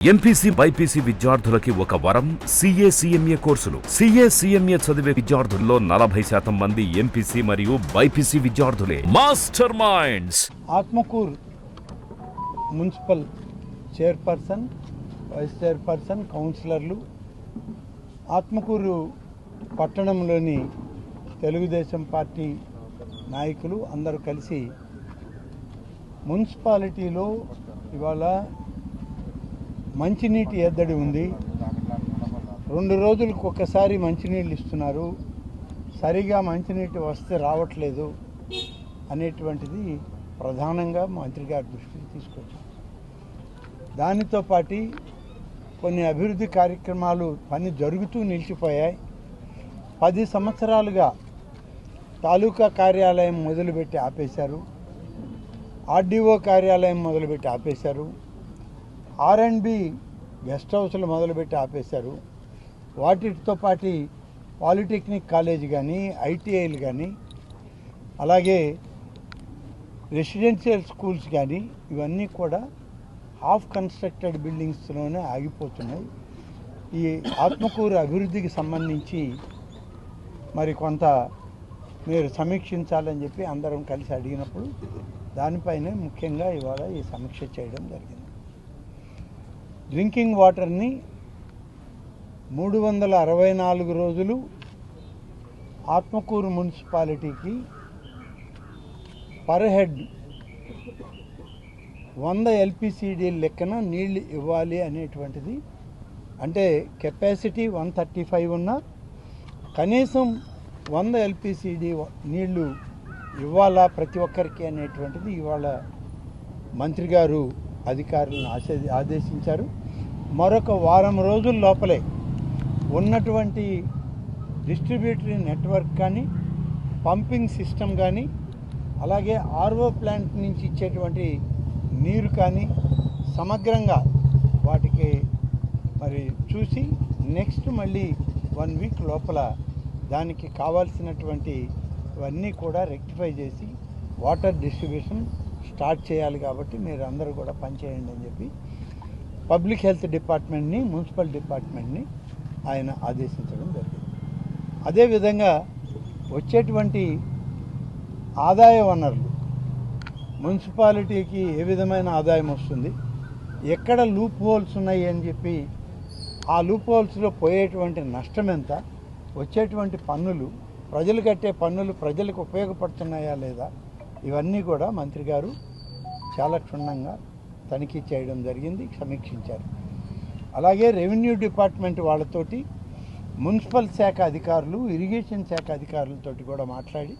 MPC BiPC విద్యార్థులకి ఒక వరం CA కోర్సులు. CA చదివే విద్యార్థుల్లో 40% మంది ఎంపీసీ మరియు బైపీసీ విద్యార్థులే. Master Minds. Atmakur municipal chairperson, vice chairperson, కౌన్సిలర్లు, ఆత్మకూరు పట్టణంలోని తెలుగుదేశం పార్టీ నాయకులు అందరూ కలిసి మున్సిపాలిటీలో ఇవాళ మంచినీటి ఎద్దడి ఉంది. 2 రోజులకు ఒక్కసారి మంచినీళ్ళు ఇస్తున్నారు, సరిగా మంచినీటి వస్తే రావట్లేదు అనేటువంటిది ప్రధానంగా మంత్రి గారి దృష్టికి తీసుకొచ్చాం. దానితో పాటు కొన్ని అభివృద్ధి కార్యక్రమాలు పని జరుగుతూ నిలిచిపోయాయి. 10 సంవత్సరాలుగా తాలూకా కార్యాలయం మొదలుపెట్టి ఆపేశారు, ఆర్డీఓ కార్యాలయం మొదలుపెట్టి ఆపేశారు, R&B గెస్ట్ హౌస్లు మొదలుపెట్టి ఆపేశారు. వాటితో పాటు పాలిటెక్నిక్ కాలేజ్ కానీ, ITIలు కానీ, అలాగే రెసిడెన్షియల్ స్కూల్స్ కానీ ఇవన్నీ కూడా హాఫ్ కన్స్ట్రక్టెడ్ బిల్డింగ్స్లోనే ఆగిపోతున్నాయి. ఈ ఆత్మకూరు అభివృద్ధికి సంబంధించి మరి కొంత మీరు సమీక్షించాలని చెప్పి అందరం కలిసి అడిగినప్పుడు దానిపైనే ముఖ్యంగా ఇవాళ ఈ సమీక్ష చేయడం జరిగింది. డ్రింకింగ్ వాటర్ని 364 రోజులు ఆత్మకూరు మున్సిపాలిటీకి పర్ హెడ్ 100 LPCD లెక్కన నీళ్లు ఇవ్వాలి అనేటువంటిది. అంటే కెపాసిటీ 135 ఉన్నా కనీసం 100 LPCD నీళ్లు ఇవ్వాలా ప్రతి ఒక్కరికి అనేటువంటిది ఇవాళ మంత్రి గారు అధికారులను ఆదేశించారు. మరొక వారం రోజుల లోపలే ఉన్నటువంటి డిస్ట్రిబ్యూటరీ నెట్వర్క్ కానీ, పంపింగ్ సిస్టమ్ కానీ, అలాగే RO ప్లాంట్ నుంచి ఇచ్చేటువంటి నీరు కానీ సమగ్రంగా వాటికి మరి చూసి నెక్స్ట్ మళ్ళీ 1 వీక్ లోపల దానికి కావాల్సినటువంటి ఇవన్నీ కూడా రెక్టిఫై చేసి వాటర్ డిస్ట్రిబ్యూషన్ స్టార్ట్ చేయాలి. కాబట్టి మీరు అందరూ కూడా పనిచేయండి అని చెప్పి పబ్లిక్ హెల్త్ డిపార్ట్మెంట్ని, మున్సిపల్ డిపార్ట్మెంట్ని ఆయన ఆదేశించడం జరిగింది. అదేవిధంగా వచ్చేటువంటి ఆదాయ వనరులు మున్సిపాలిటీకి ఏ విధమైన ఆదాయం వస్తుంది, ఎక్కడ లూప్ హోల్స్ ఉన్నాయి అని చెప్పి ఆ లూప్ హోల్స్లో పోయేటువంటి నష్టం ఎంత, వచ్చేటువంటి పన్నులు, ప్రజలు కట్టే పన్నులు ప్రజలకు ఉపయోగపడుతున్నాయా లేదా, ఇవన్నీ కూడా మంత్రి గారు చాలా క్షుణ్ణంగా తనిఖీ చేయడం జరిగింది, సమీక్షించారు. అలాగే రెవెన్యూ డిపార్ట్మెంట్ వాళ్ళతోటి, మున్సిపల్ శాఖ అధికారులు, ఇరిగేషన్ శాఖ అధికారులతోటి కూడా మాట్లాడి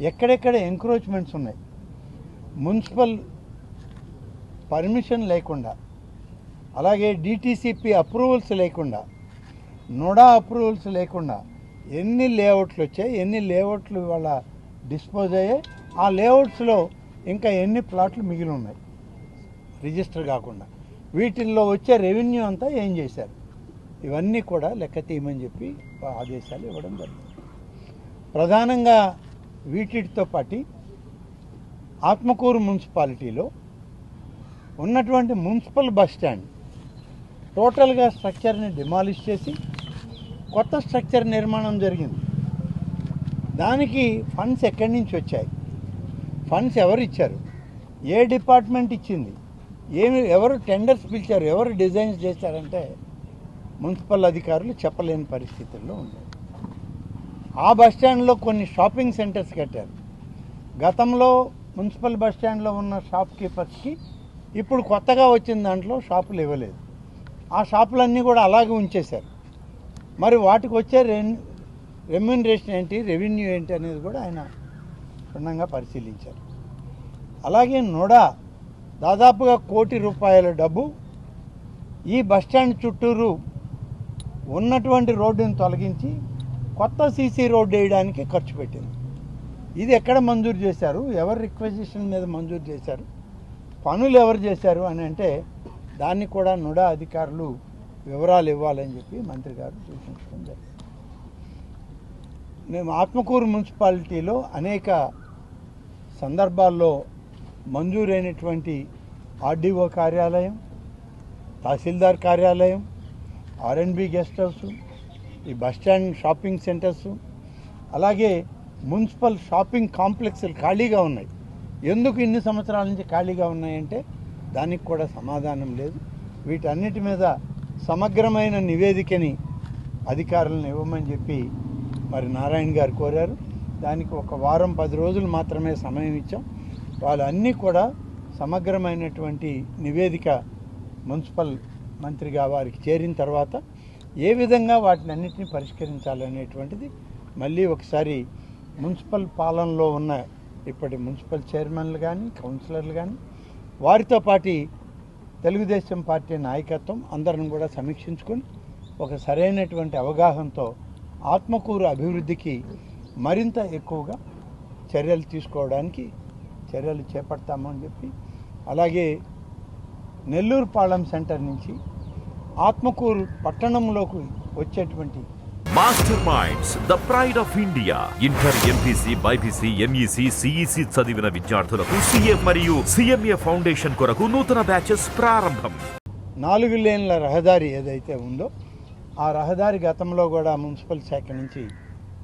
ఎక్కడెక్కడ ఎంక్రోచ్మెంట్స్ ఉన్నాయి, మున్సిపల్ పర్మిషన్ లేకుండా, అలాగే DTCP అప్రూవల్స్ లేకుండా, నోడా అప్రూవల్స్ లేకుండా ఎన్ని లేఅవుట్లు వచ్చాయి, ఎన్ని లేఅవుట్లు వాళ్ళ డిస్పోజ్ అయ్యాయి, ఆ లేఅవుట్స్లో ఇంకా ఎన్ని ప్లాట్లు మిగిలి ఉన్నాయి రిజిస్టర్ కాకుండా, వీటిల్లో వచ్చే రెవెన్యూ అంతా ఏం చేశారు, ఇవన్నీ కూడా లెక్క తీయమని చెప్పి ఆదేశాలు ఇవ్వడం జరిగింది. ప్రధానంగా వీటితో పాటు ఆత్మకూరు మున్సిపాలిటీలో ఉన్నటువంటి మున్సిపల్ బస్ స్టాండ్ టోటల్గా స్ట్రక్చర్ని డిమాలిష్ చేసి కొత్త స్ట్రక్చర్ నిర్మాణం జరిగింది. దానికి ఫండ్స్ ఎక్కడి నుంచి వచ్చాయి, ఫండ్స్ ఎవరు ఇచ్చారు, ఏ డిపార్ట్మెంట్ ఇచ్చింది, ఎవరు టెండర్స్ పిలిచారు, ఎవరు డిజైన్స్ చేశారంటే మున్సిపల్ అధికారులు చెప్పలేని పరిస్థితుల్లో ఉన్నారు. ఆ బస్టాండ్లో కొన్ని షాపింగ్ సెంటర్స్ కట్టారు. గతంలో మున్సిపల్ బస్టాండ్లో ఉన్న షాప్ కీపర్స్కి ఇప్పుడు కొత్తగా వచ్చిన దాంట్లో షాపులు ఇవ్వలేదు, ఆ షాపులన్నీ కూడా అలాగే ఉంచేశారు. మరి వాటికి వచ్చే రెమ్యూనరేషన్ ఏంటి, రెవెన్యూ ఏంటి అనేది కూడా ఆయన క్షుణ్ణంగా పరిశీలించారు. అలాగే నోడా దాదాపుగా ₹1 కోటి డబ్బు ఈ బస్టాండ్ చుట్టూరు ఉన్నటువంటి రోడ్డుని తొలగించి కొత్త CC రోడ్డు వేయడానికి ఖర్చు పెట్టింది. ఇది ఎక్కడ మంజూరు చేశారు, ఎవరు రిక్వెజిషన్ మీద మంజూరు చేశారు, పనులు ఎవరు చేశారు అని అంటే దాన్ని కూడా నోడా అధికారులు వివరాలు ఇవ్వాలని చెప్పి మంత్రి గారు సూచించడం జరిగింది. మేము ఆత్మకూరు మున్సిపాలిటీలో అనేక సందర్భాల్లో మంజూరైనటువంటి ఆర్డీఓ కార్యాలయం, తహసీల్దార్ కార్యాలయం, ఆర్ఎండ్బి గెస్ట్ హౌస్, ఈ బస్టాండ్ షాపింగ్ సెంటర్స్, అలాగే మున్సిపల్ షాపింగ్ కాంప్లెక్స్లు ఖాళీగా ఉన్నాయి. ఎందుకు ఇన్ని సంవత్సరాల నుంచి ఖాళీగా ఉన్నాయంటే దానికి కూడా సమాధానం లేదు. వీటన్నిటి మీద సమగ్రమైన నివేదికని అధికారులను ఇవ్వమని చెప్పి మరి నారాయణ గారు కోరారు. దానికి ఒక వారం 10 రోజులు మాత్రమే సమయం ఇచ్చాం. వాళ్ళు అన్నీ కూడా సమగ్రమైనటువంటి నివేదిక మున్సిపల్ మంత్రిగా వారికి చేరిన తర్వాత ఏ విధంగా వాటిని అన్నింటినీ పరిష్కరించాలనేటువంటిది మళ్ళీ ఒకసారి మున్సిపల్ పాలనలో ఉన్న ఇప్పటి మున్సిపల్ చైర్మన్లు కానీ కౌన్సిలర్లు కానీ వారితో పాటు తెలుగుదేశం పార్టీ నాయకత్వం అందరం కూడా సమీక్షించుకొని ఒక సరైనటువంటి అవగాహనతో ఆత్మకూరు అభివృద్ధికి మరింత ఎక్కువగా చర్యలు తీసుకోవడానికి చర్యలు చేపడతామని చెప్పి, అలాగే నెల్లూరు పాళెం సెంటర్ నుంచి ఆత్మకూరు పట్టణంలోకి వచ్చేటువంటి master minds the pride of India. Inter, MPC, BiPC, MEC, CEC చదివిన విద్యార్థులకు సిఏ మరియు సిఎంఏ ఫౌండేషన్ కొరకు నూతన బ్యాచెస్ ప్రారంభం. 4 లేన్ల రహదారి ఏదైతే ఉందో ఆ రహదారి గతంలో కూడా మున్సిపల్ శాఖ నుంచి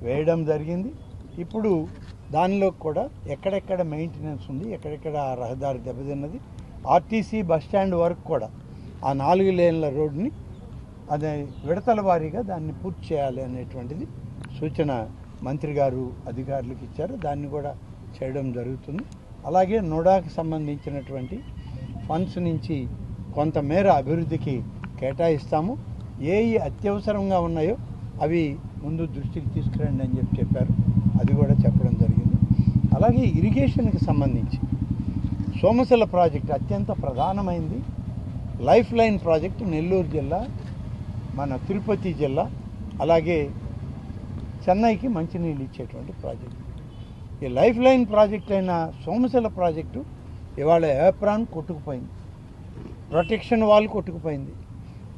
వేయడం జరిగింది. ఇప్పుడు దానిలో కూడా ఎక్కడెక్కడ మెయింటెనెన్స్ ఉంది, ఎక్కడెక్కడ ఆ రహదారి దెబ్బతిన్నది, ఆర్టీసీ బస్టాండ్ వరకు కూడా ఆ 4 లేన్ల రోడ్ని అదే విడతల వారీగా దాన్ని పూర్తి చేయాలి అనేటువంటిది సూచన మంత్రి గారు అధికారులకు ఇచ్చారు. దాన్ని కూడా చేయడం జరుగుతుంది. అలాగే నోడాకి సంబంధించినటువంటి ఫండ్స్ నుంచి కొంతమేర అభివృద్ధికి కేటాయిస్తాము. ఏ అత్యవసరంగా ఉన్నాయో అవి ముందు దృష్టికి తీసుకురండి అని చెప్పారు. అది కూడా చెప్పడం జరిగింది. అలాగే ఇరిగేషన్కి సంబంధించి సోమశిల ప్రాజెక్టు అత్యంత ప్రధానమైంది. లైఫ్ లైన్ ప్రాజెక్టు నెల్లూరు జిల్లా, మన తిరుపతి జిల్లా, అలాగే చెన్నైకి మంచినీళ్ళు ఇచ్చేటువంటి ప్రాజెక్టు. ఈ లైఫ్ లైన్ ప్రాజెక్ట్ అయిన సోమశిల ప్రాజెక్టు ఇవాళ ఏప్రాన్ కొట్టుకుపోయింది, ప్రొటెక్షన్ వాల్ కొట్టుకుపోయింది,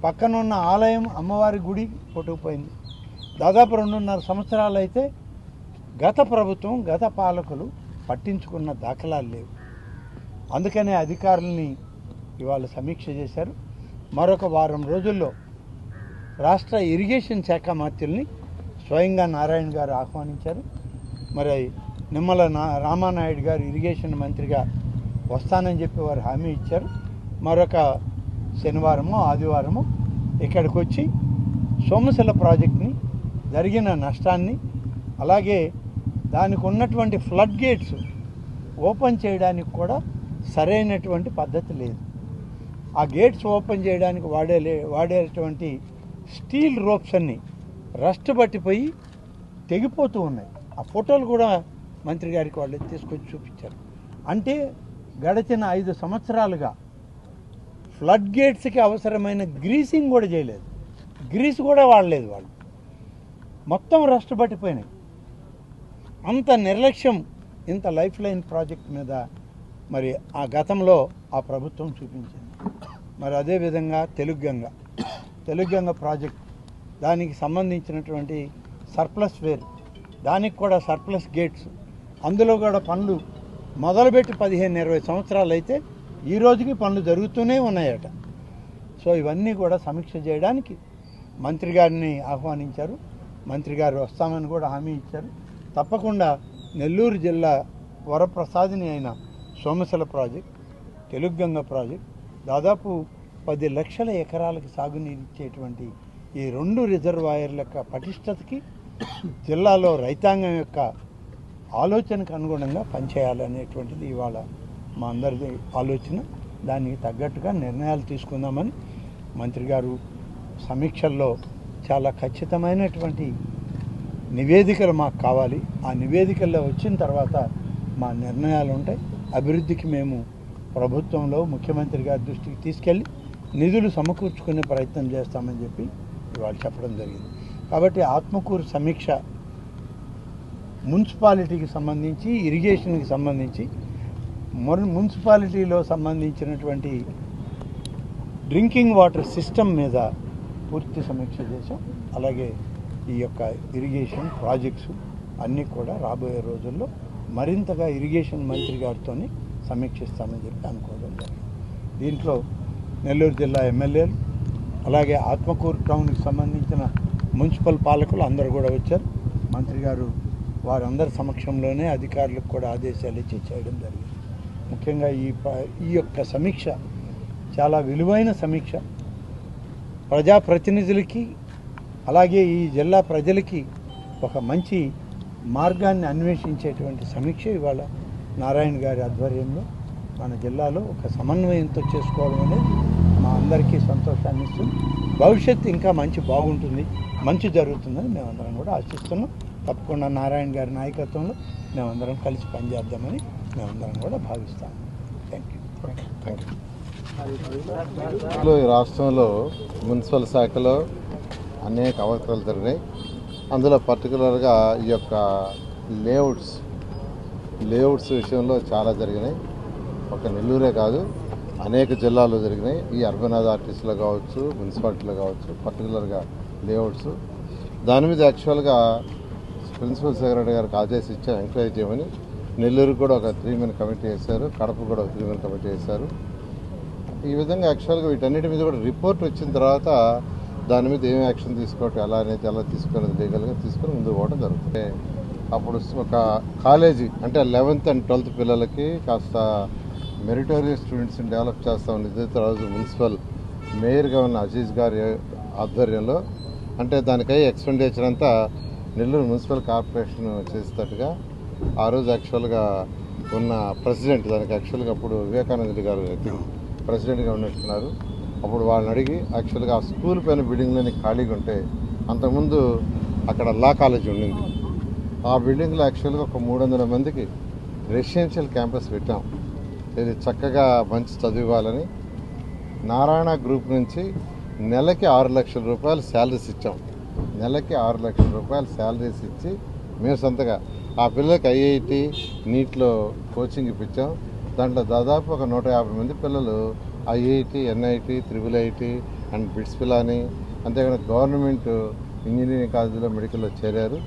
పక్కన ఉన్న ఆలయం అమ్మవారి గుడి కొట్టుకుపోయింది. దాదాపు 2.5 సంవత్సరాలు అయితే గత ప్రభుత్వం, గత పాలకులు పట్టించుకున్న దాఖలాలు లేవు. అందుకనే అధికారుల్ని ఇవాళ సమీక్ష చేశారు. మరొక వారం రోజుల్లో రాష్ట్ర ఇరిగేషన్ శాఖ మంత్రుల్ని స్వయంగా నారాయణ గారు ఆహ్వానించారు. మరి నిమ్మల రామానాయుడు గారు ఇరిగేషన్ మంత్రిగా వస్తానని చెప్పి వారు హామీ ఇచ్చారు. మరొక శనివారమో ఆదివారమో ఇక్కడికి వచ్చి సోమశిల ప్రాజెక్ట్ని జరిగిన నష్టాన్ని, అలాగే దానికి ఉన్నటువంటి ఫ్లడ్ గేట్స్ ఓపెన్ చేయడానికి కూడా సరైనటువంటి పద్ధతి లేదు. ఆ గేట్స్ ఓపెన్ చేయడానికి వాడేటువంటి స్టీల్ రోప్స్ అన్నీ రస్ట్ పట్టిపోయి తెగిపోతూ ఉన్నాయి. ఆ ఫోటోలు కూడా మంత్రి గారికి వాళ్ళు తీసుకొచ్చి చూపించారు. అంటే గడిచిన 5 సంవత్సరాలుగా ఫ్లడ్ గేట్స్కి అవసరమైన గ్రీసింగ్ కూడా చేయలేదు, గ్రీస్ కూడా వాడలేదు వాళ్ళు. మొత్తం రస్ట్ పట్టిపోయినాయి. అంత నిర్లక్ష్యం ఇంత లైఫ్ లైన్ ప్రాజెక్ట్ మీద మరి ఆ గతంలో ఆ ప్రభుత్వం చూపించింది. మరి అదేవిధంగా తెలుగంగ ప్రాజెక్ట్, దానికి సంబంధించినటువంటి సర్ప్లస్ వేర్, దానికి కూడా సర్ప్లస్ గేట్స్, అందులో కూడా పనులు మొదలుపెట్టి 15-20 సంవత్సరాలు అయితే ఈ రోజుకి పనులు జరుగుతూనే ఉన్నాయట. సో ఇవన్నీ కూడా సమీక్ష చేయడానికి మంత్రి గారిని ఆహ్వానించారు. మంత్రి గారు వస్తామని కూడా హామీ ఇచ్చారు. తప్పకుండా నెల్లూరు జిల్లా వరప్రసాదిని అయిన సోమశిల ప్రాజెక్ట్, తెలుగంగ ప్రాజెక్ట్, దాదాపు 10 లక్షల ఎకరాలకు సాగునీరు ఇచ్చేటువంటి ఈ 2 రిజర్వాయర్ల యొక్క పటిష్టతకి జిల్లాలో రైతాంగం యొక్క ఆలోచనకు అనుగుణంగా పనిచేయాలనేటువంటిది ఇవాళ మా అందరిది ఆలోచన. దానికి తగ్గట్టుగా నిర్ణయాలు తీసుకుందామని మంత్రి గారు సమీక్షల్లో చాలా ఖచ్చితమైనటువంటి నివేదికలు మాకు కావాలి. ఆ నివేదికల్లో వచ్చిన తర్వాత మా నిర్ణయాలు ఉంటాయి. అభివృద్ధికి మేము ప్రభుత్వంలో ముఖ్యమంత్రి గారి దృష్టికి తీసుకెళ్ళి నిధులు సమకూర్చుకునే ప్రయత్నం చేస్తామని చెప్పి ఇవాళ చెప్పడం జరిగింది. కాబట్టి ఆత్మకూరు సమీక్ష మున్సిపాలిటీకి సంబంధించి, ఇరిగేషన్కి సంబంధించి, మున్సిపాలిటీలో సంబంధించినటువంటి డ్రింకింగ్ వాటర్ సిస్టమ్ మీద పూర్తి సమీక్ష చేశాం. అలాగే ఈ యొక్క ఇరిగేషన్ ప్రాజెక్ట్స్ అన్నీ కూడా రాబోయే రోజుల్లో మరింతగా ఇరిగేషన్ మంత్రి గారితో సమీక్షిస్తామని చెప్పి అనుకోవడం జరిగింది. దీంట్లో నెల్లూరు జిల్లా ఎమ్మెల్యేలు, అలాగే ఆత్మకూరు టౌన్కి సంబంధించిన మున్సిపల్ పాలకులు అందరూ కూడా వచ్చారు. మంత్రి గారు వారందరి సమక్షంలోనే అధికారులకు కూడా ఆదేశాలు ఇచ్చి చేయడం జరిగింది. ముఖ్యంగా ఈ యొక్క సమీక్ష చాలా విలువైన సమీక్ష. ప్రజాప్రతినిధులకి అలాగే ఈ జిల్లా ప్రజలకి ఒక మంచి మార్గాన్ని అన్వేషించేటువంటి సమీక్ష ఇవాళ నారాయణ గారి ఆధ్వర్యంలో మన జిల్లాలో ఒక సమన్వయంతో చేసుకోవడం అనేది మా అందరికీ సంతోషాన్ని ఇస్తుంది. భవిష్యత్తు ఇంకా బాగుంటుంది, మంచి జరుగుతుందని మేమందరం కూడా ఆశిస్తున్నాం. తప్పకుండా నారాయణ గారి నాయకత్వంలో మేమందరం కలిసి పనిచేద్దామని మేమందరం కూడా భావిస్తాం. Thank you. ఈ రాష్ట్రంలో మున్సిపల్ శాఖలో అనేక అవకతవకలు జరిగినాయి. అందులో పర్టికులర్గా ఈ యొక్క లేఅవుట్స్ విషయంలో చాలా జరిగినాయి. ఒక నెల్లూరే కాదు, అనేక జిల్లాల్లో జరిగినాయి. ఈ అర్బన్ అథారిటీస్లో కావచ్చు, మున్సిపాలిటీలో కావచ్చు, పర్టికులర్గా లేఅవుట్స్. దాని మీద యాక్చువల్గా ప్రిన్సిపల్ సెక్రటరీ గారికి ఆదేశించాం ఎంక్వైరీ చేయమని. నెల్లూరు కూడా ఒక 3 మెన్ కమిటీ వేశారు, కడప కూడా ఒక 3 మెన్ కమిటీ వేశారు. ఈ విధంగా యాక్చువల్గా వీటన్నిటి మీద కూడా రిపోర్ట్ వచ్చిన తర్వాత దాని మీద ఏం యాక్షన్ తీసుకోవటం, ఎలా తీసుకునేది లీగల్గా తీసుకొని ముందుకు పోవడం జరుగుతుంది. అప్పుడు ఒక కాలేజీ అంటే 11th and 12th పిల్లలకి కాస్త మెరిటోరియస్ స్టూడెంట్స్ని డెవలప్ చేస్తామని ఇదైతే రోజు మున్సిపల్ మేయర్గా ఉన్న అజీజ్ గారి ఆధ్వర్యంలో, అంటే దానికై ఎక్స్పెండిచర్ అంతా నెల్లూరు మున్సిపల్ కార్పొరేషన్ చేసేటట్టుగా ఆ రోజు యాక్చువల్గా ఉన్న ప్రెసిడెంట్, దానికి యాక్చువల్గా అప్పుడు వివేకానంద గారు ప్రెసిడెంట్గా ఉన్నట్టున్నారు. అప్పుడు వాళ్ళని అడిగి యాక్చువల్గా ఆ స్కూల్ పైన బిల్డింగ్లోని ఖాళీగా ఉంటే, అంతకుముందు అక్కడ లా కాలేజీ ఉండింది. ఆ బిల్డింగ్లో యాక్చువల్గా ఒక 300 మందికి రెసిడెన్షియల్ క్యాంపస్ పెట్టాం. ఇది చక్కగా మంచి చదివాలని నారాయణ గ్రూప్ నుంచి నెలకి 6 లక్షల రూపాయలు శాలరీస్ ఇచ్చాం. నెలకి 6 లక్షల రూపాయలు శాలరీస్ ఇచ్చి మేము సొంతగా ఆ పిల్లలకి ఐఐటి నీట్లో కోచింగ్ ఇప్పించాం. దాంట్లో దాదాపు ఒక 150 మంది పిల్లలు IIT, NIT, IIIT and bits Pilani, అంతేకాకుండా గవర్నమెంట్ ఇంజనీరింగ్ కాలేజీలో మెడికల్లో చేరారు.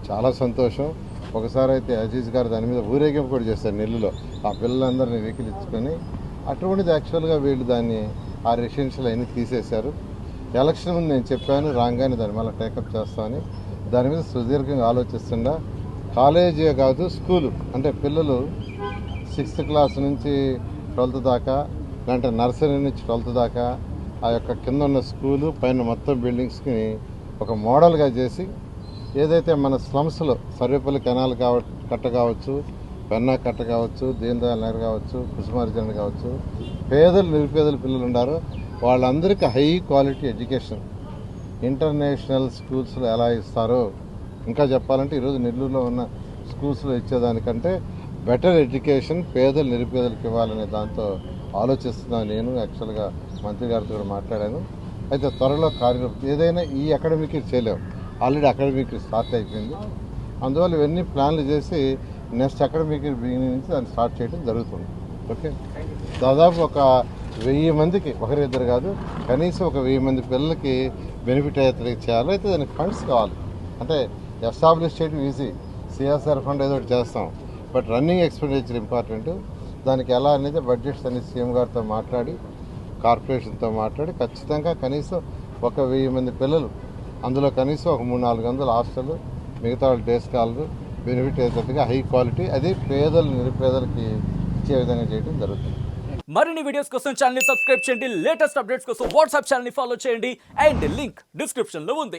చాలా సంతోషం. ఒకసారి అయితే అజీజ్ గారు దాని మీద ఊరేగింపు కూడా చేశారు నెల్లూరులో. ఆ పిల్లలందరినీ వెహికల్ ఇచ్చుకొని అటువంటిది యాక్చువల్గా వీళ్ళు దాన్ని ఆ రెసిడెన్షియల్ అయినా తీసేశారు. ఎలక్షన్ ముందు నేను చెప్పాను, రాగానే దాన్ని మళ్ళీ టేకప్ చేస్తామని. దాని మీద సుదీర్ఘంగా ఆలోచిస్తుండా కాలేజీ కాదు, స్కూలు అంటే పిల్లలు 6th క్లాస్ నుంచి 12th దాకా, అంటే నర్సరీ నుంచి 12th దాకా ఆ యొక్క కింద ఉన్న స్కూలు పైన మొత్తం బిల్డింగ్స్కి ఒక మోడల్గా చేసి, ఏదైతే మన స్లమ్స్లో సర్వేపల్లి కెనాల్ కట్ట కావచ్చు, పెన్నా కట్ట కావచ్చు, దీన్ దయాళ్ నగర్ కావచ్చు, కుసుమార్జన కావచ్చు, నిరుపేదల పిల్లలు ఉన్నారో వాళ్ళందరికీ హై క్వాలిటీ ఎడ్యుకేషన్ ఇంటర్నేషనల్ స్కూల్స్లో ఎలా ఇస్తారో, ఇంకా చెప్పాలంటే ఈరోజు నెల్లూరులో ఉన్న స్కూల్స్లో ఇచ్చేదానికంటే బెటర్ ఎడ్యుకేషన్ నిరుపేదలకు ఇవ్వాలనే దాంతో ఆలోచిస్తున్నాను. నేను యాక్చువల్గా మంత్రి గారితో కూడా మాట్లాడాను. అయితే త్వరలో కార్యరూపం ఏదైనా ఈ అకాడమిక్ చేయలేము, ఆల్రెడీ అకాడమిక్ స్టార్ట్ అయిపోయింది. అందువల్ల ఇవన్నీ ప్లాన్లు చేసి నెక్స్ట్ అకాడమిక్ బిగినింగ్ నుంచి దాన్ని స్టార్ట్ చేయడం జరుగుతుంది. ఓకే, దాదాపు ఒక 1000 మందికి, ఒకరిద్దరు కాదు, కనీసం ఒక 1000 మంది పిల్లలకి బెనిఫిట్ అయ్యేటట్టు చేయాలి. అయితే దానికి ఫండ్స్ కావాలి. అంటే ఎస్టాబ్లిష్ చేయడం ఈజీ, సిఎస్ఆర్ ఫండ్ ఏదో ఒకటి చేస్తాం, బట్ రన్నింగ్ ఎక్స్పెండిచర్ ఇంపార్టెంట్. దానికి ఎలా అనేది బడ్జెట్స్ అన్ని సీఎం గారితో మాట్లాడి, కార్పొరేషన్తో మాట్లాడి ఖచ్చితంగా కనీసం ఒక 1000 మంది పిల్లలు, అందులో కనీసం ఒక 300-400 హాస్టల్, మిగతా వాళ్ళు డే స్కాలర్ బెనిఫిట్ అయ్యేటట్టుగా హై క్వాలిటీ, అది నిరుపేదలకి ఇచ్చే విధంగా చేయడం జరుగుతుంది. మరిన్ని వీడియోస్ కోసం ఛానల్ ని సబ్స్క్రైబ్ చేయండి. లేటెస్ట్ అప్డేట్స్ కోసం వాట్సాప్ ఛానల్ ని ఫాలో చేయండి. అండ్ లింక్ డిస్క్రిప్షన్ లో ఉంది.